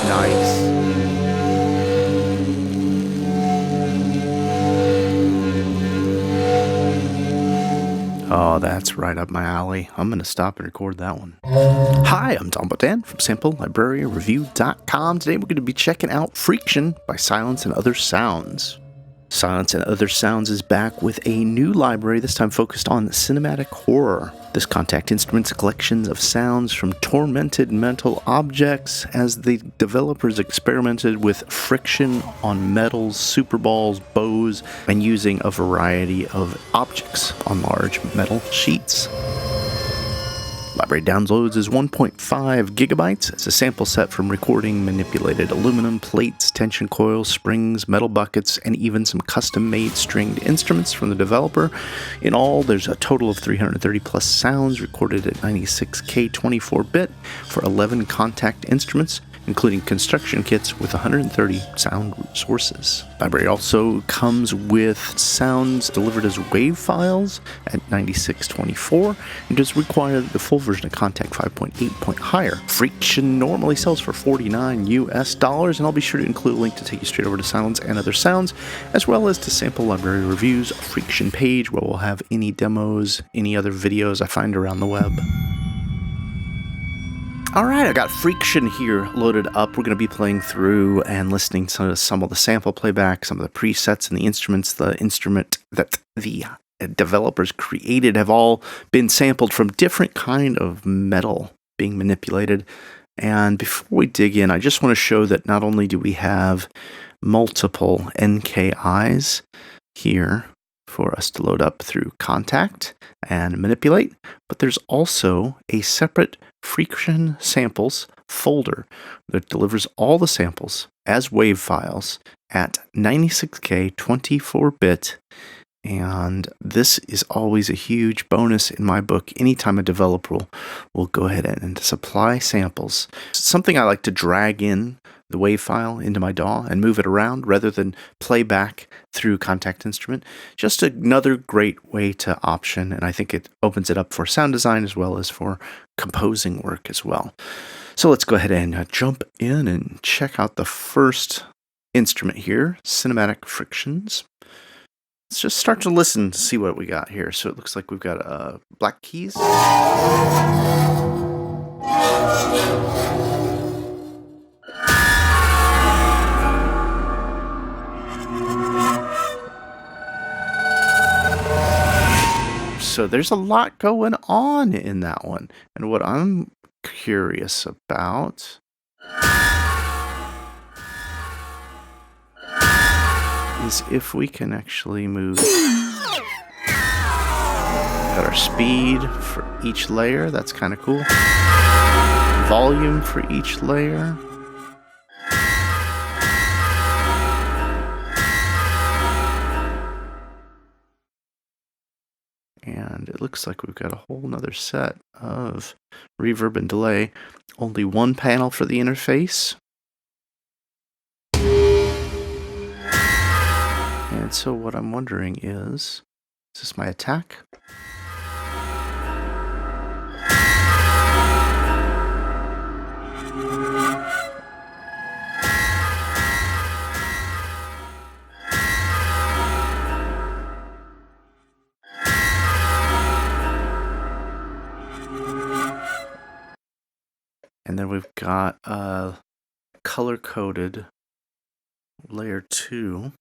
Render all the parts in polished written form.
Nice. Oh, that's right up my alley. I'm going to stop and record that one. Hi, I'm Tom Botan from SampleLibrarianReview.com. Today we're going to be checking out Freaktion by Silence and Other Sounds. Silence and Other Sounds is back with a new library, this time focused on cinematic horror. This Kontakt instruments collections of sounds from tormented mental objects as the developers experimented with friction on metals, superballs, bows, and using a variety of objects on large metal sheets. Library downloads is 1.5 gigabytes. It's a sample set from recording manipulated aluminum plates, tension coils, springs, metal buckets, and even some custom-made stringed instruments from the developer. In all, there's a total of 330 plus sounds recorded at 96K 24-bit for 11 Kontakt instruments, including construction kits with 130 sound sources. Library also comes with sounds delivered as WAV files at 9624 and does require the full version of Kontakt 5.8 point higher. Freaktion normally sells for $49 US, and I'll be sure to include a link to take you straight over to Silence and Other Sounds, as well as to Sample Library Reviews Freaktion page, where we'll have any demos, any other videos I find around the web. Alright, I got Freaktion here loaded up. We're going to be playing through and listening to some of the sample playback, some of the presets and the instruments. The instrument that the developers created have all been sampled from different kind of metal being manipulated. And before we dig in, I just want to show that not only do we have multiple NKIs here for us to load up through Kontakt and manipulate, but there's also a separate Freaktion samples folder that delivers all the samples as WAV files at 96K 24-bit, and this is always a huge bonus in my book. Anytime a developer will go ahead and supply samples, it's something I like to drag in the WAV file into my DAW and move it around rather than play back through Kontakt instrument. Just another great way to option, and I think it opens it up for sound design as well as for composing work as well. So let's go ahead and jump in and check out the first instrument here, Cinematic Frictions. Let's just start to listen to see what we got here. So it looks like we've got black keys. So there's a lot going on in that one. And what I'm curious about is if we can actually move. Got our speed for each layer. That's kind of cool. Volume for each layer. And it looks like we've got a whole nother set of reverb and delay. Only one panel for the interface. And so what I'm wondering is this my attack? And then we've got color-coded layer 2.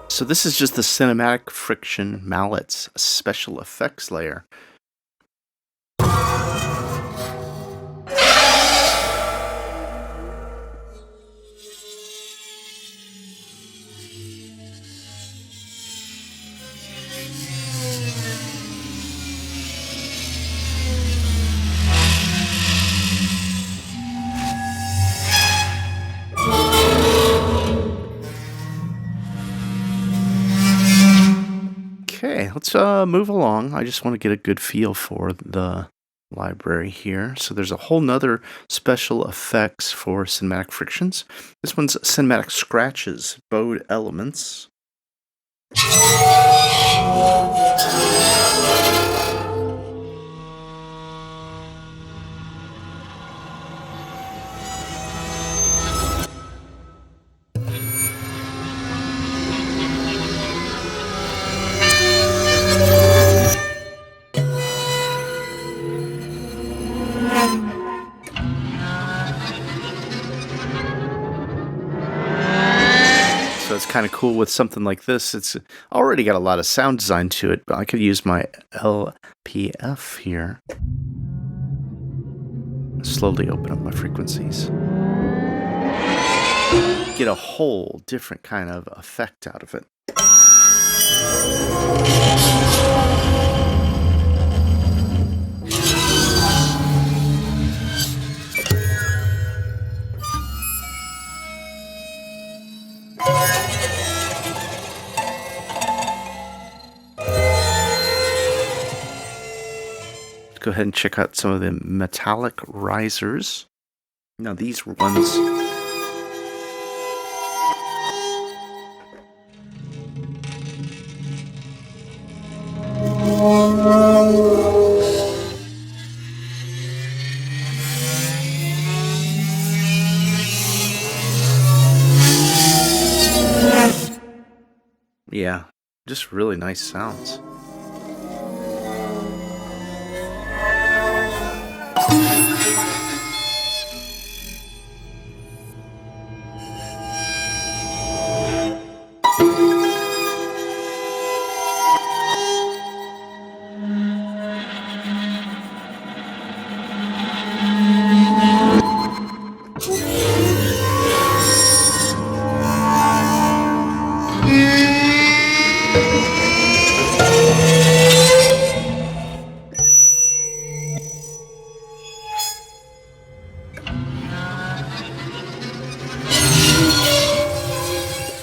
So this is just the Cinematic Freaktion Mallets special effects layer. Okay, let's move along. I just want to get a good feel for the library here. So there's a whole nother special effects for cinematic frictions. This one's cinematic scratches, bowed elements. So it's kind of cool with something like this. It's already got a lot of sound design to it, but I could use my LPF here. Slowly open up my frequencies. Get a whole different kind of effect out of it. Go ahead and check out some of the metallic risers. Now these ones, yeah, just really nice sounds.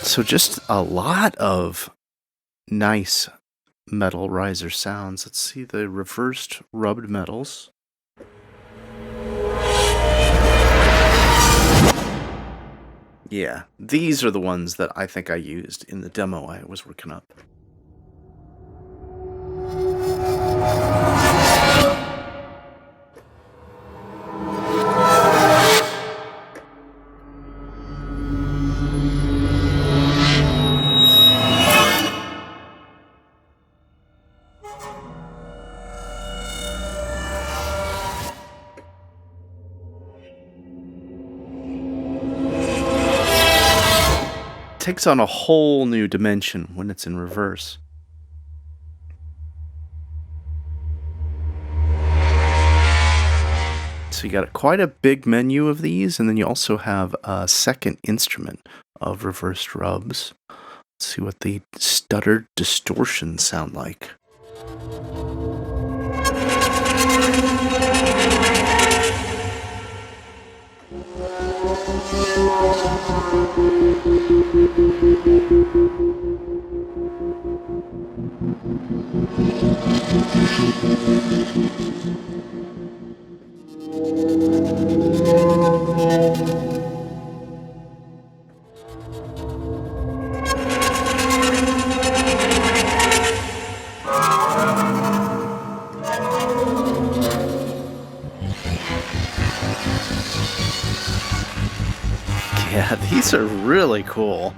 So just a lot of nice metal riser sounds. Let's see the reversed rubbed metals. Yeah, these are the ones that I think I used in the demo I was working up. Takes on a whole new dimension when it's in reverse. So you got quite a big menu of these, and then you also have a second instrument of reversed rubs. Let's see what the stuttered distortions sound like. Yeah, these are really cool.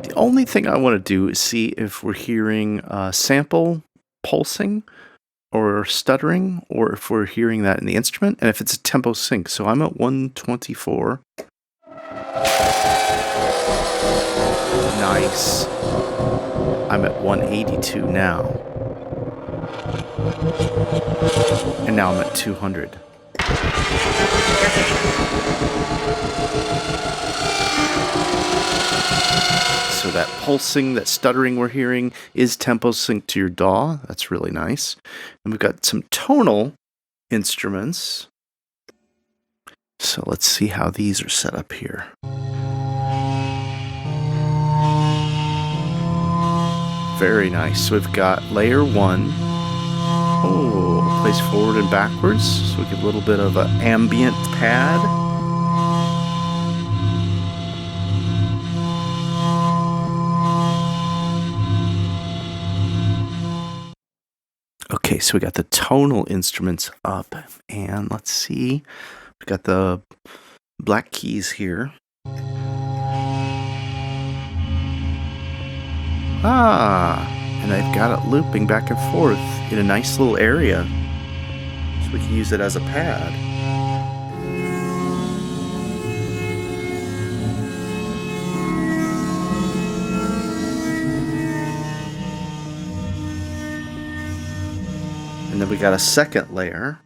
The only thing I want to do is see if we're hearing sample pulsing or stuttering, or if we're hearing that in the instrument, and if it's a tempo sync. So I'm at 124. Nice. I'm at 182 now. And now I'm at 200. So that pulsing, that stuttering we're hearing is tempo synced to your DAW. That's really nice. And we've got some tonal instruments. So let's see how these are set up here. Very nice. So we've got layer 1. Oh, plays forward and backwards, so we get a little bit of an ambient pad. Okay, so we got the tonal instruments up, and let's see. We got the black keys here. And they've got it looping back and forth in a nice little area, so we can use it as a pad. And then we got a second layer.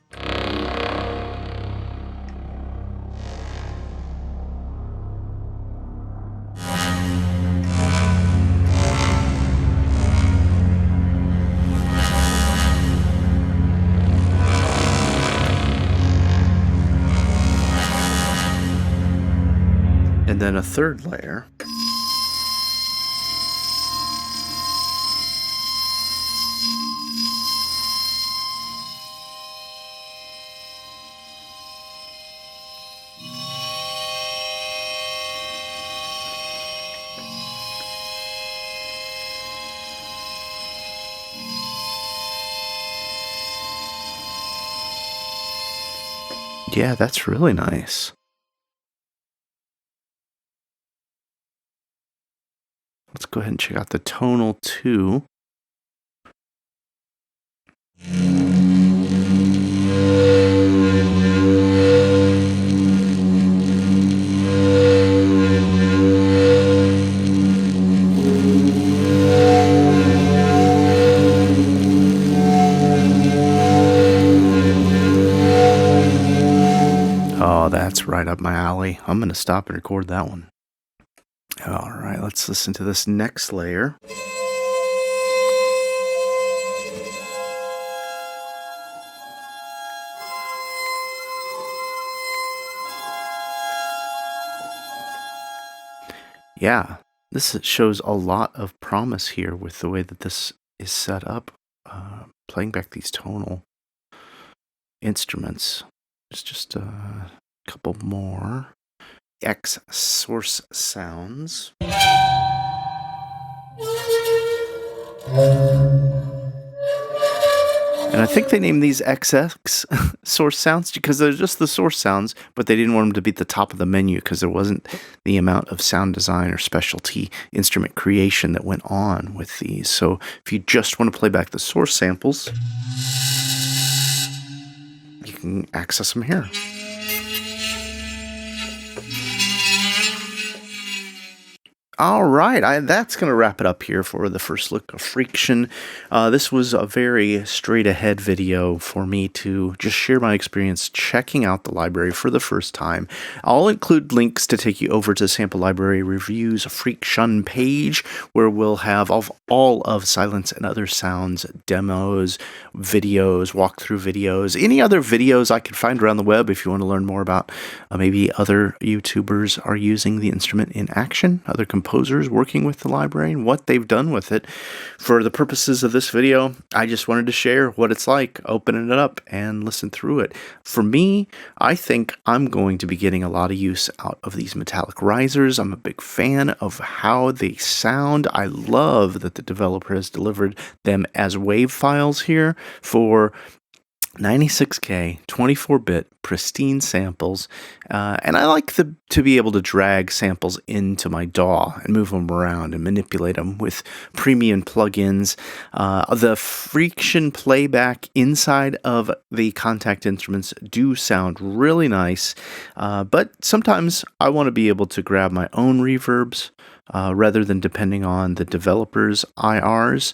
And then a third layer. Yeah, that's really nice. Let's go ahead and check out the tonal too. Oh, that's right up my alley. I'm going to stop and record that one. All right, let's listen to this next layer. Yeah, this shows a lot of promise here with the way that this is set up, playing back these tonal instruments. There's just a couple more X source sounds. And I think they named these XX source sounds because they're just the source sounds, but they didn't want them to be at the top of the menu because there wasn't the amount of sound design or specialty instrument creation that went on with these. So if you just want to play back the source samples, you can access them here. All right, that's going to wrap it up here for the first look of Freaktion. This was a very straight-ahead video for me to just share my experience checking out the library for the first time. I'll include links to take you over to Sample Library Review's Freaktion page, where we'll have all of Silence and Other Sounds demos, videos, walkthrough videos, any other videos I could find around the web if you want to learn more about maybe other YouTubers are using the instrument in action, other composers working with the library and what they've done with it. For the purposes of this video, I just wanted to share what it's like, opening it up and listen through it. For me, I think I'm going to be getting a lot of use out of these metallic risers. I'm a big fan of how they sound. I love that the developer has delivered them as wave files here for 96K, 24-bit, pristine samples, and I like to be able to drag samples into my DAW and move them around and manipulate them with premium plugins. The Freaktion playback inside of the Kontakt instruments do sound really nice, but sometimes I want to be able to grab my own reverbs rather than depending on the developer's IRs,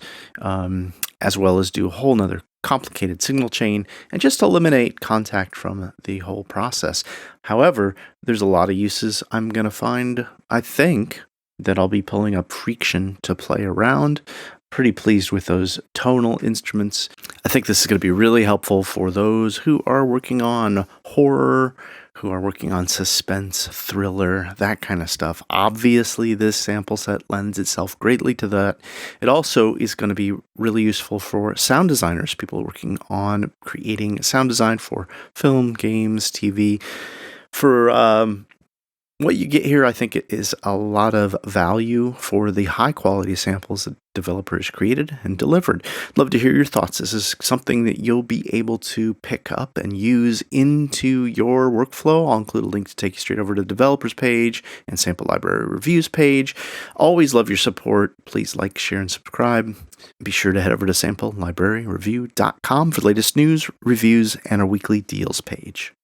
as well as do a whole nother complicated signal chain and just eliminate Kontakt from the whole process. However, there's a lot of uses I'm going to find, I think, that I'll be pulling up Freaktion to play around. Pretty pleased with those tonal instruments. I think this is going to be really helpful for those who are working on horror, who are working on suspense, thriller, that kind of stuff. Obviously, this sample set lends itself greatly to that. It also is going to be really useful for sound designers, people working on creating sound design for film, games, TV. For what you get here, I think it is a lot of value for the high quality samples that developers created and delivered. Love to hear your thoughts. This is something that you'll be able to pick up and use into your workflow. I'll include a link to take you straight over to the developers page and sample library reviews page. Always love your support. Please like, share, and subscribe. Be sure to head over to samplelibraryreview.com for the latest news, reviews, and our weekly deals page.